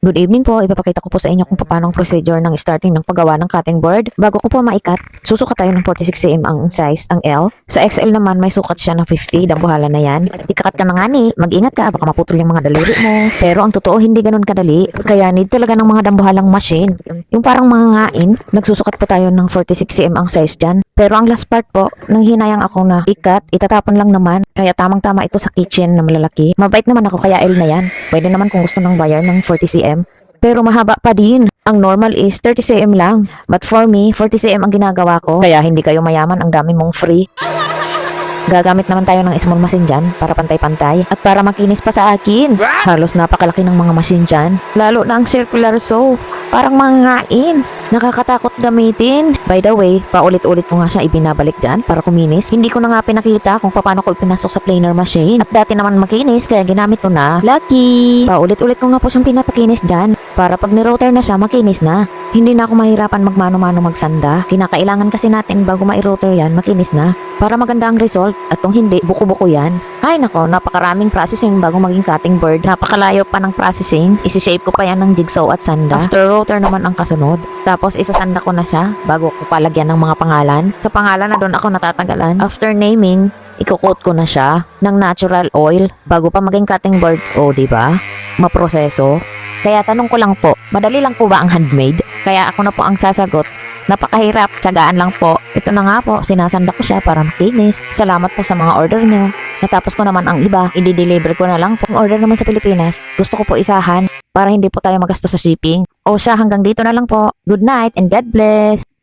Good evening po. Ipapakita ko po sa inyo kung paano ang procedure ng starting ng paggawa ng cutting board. Bago ko po maikat, susukat tayo ng 46 cm ang size, ang L. Sa XL naman, may sukat siya ng 50. Dambuhala na yan. Ikakat ka na nga ni. Mag-ingat ka. Baka maputol yung mga daliri mo. Pero ang totoo, hindi ganun kadali. Kaya need talaga ng mga dambuhalang machine. Yung parang mga ngain, nagsusukat po tayo ng 46 cm ang size dyan. Pero ang last part po, nang hinayang ako na ikat, itatapon lang naman. Kaya tamang-tama ito sa kitchen na malalaki. Mabait naman ako kaya L na yan. Pwede naman kung gusto ng buyer ng 40 cm. Pero mahaba pa din. Ang normal is 30 cm lang. But for me, 40 cm ang ginagawa ko. Kaya hindi kayo mayaman, ang dami mong free. Gagamit naman tayo ng small machine dyan para pantay-pantay at para makinis pa sa akin. Halos napakalaki ng mga machine dyan. Lalo na ang circular saw. Parang mga ngain. Nakakatakot gamitin. By the way, paulit-ulit ko nga siya ibinabalik dyan para kuminis. Hindi ko na nga pinakita kung paano ko ipinasok sa planer machine. At dati naman makinis kaya ginamit ko na. Lucky! Paulit-ulit ko nga po siyang pinapakinis dyan para pag ni-router na siya, makinis na. Hindi na ako mahirapan magmano-mano magsanda. Kinakailangan kasi natin bago ma-router yan, makinis na. Para maganda ang result. At kung hindi, buko-buko yan. Ay nako, napakaraming processing bago maging cutting board. Napakalayo pa ng processing. Isi-shape ko pa yan ng jigsaw at sanda. After router naman ang kasunod. Tapos isasanda ko na siya bago ko palagyan ng mga pangalan. Sa pangalan na doon ako natatagalan. After naming, iko-coat ko na siya ng natural oil bago pa maging cutting board. O, diba? Maproseso. Kaya tanong ko lang po, madali lang po ba ang handmade? Kaya ako na po ang sasagot. Napakahirap, tiyagaan lang po. Ito na nga po, sinasanda ko siya para makinis. Salamat po sa mga order niyo. Natapos ko naman ang iba, i-deliver ko na lang po. Ang order naman sa Pilipinas, gusto ko po isahan para hindi po tayo magasta sa shipping. O siya, hanggang dito na lang po. Good night and God bless!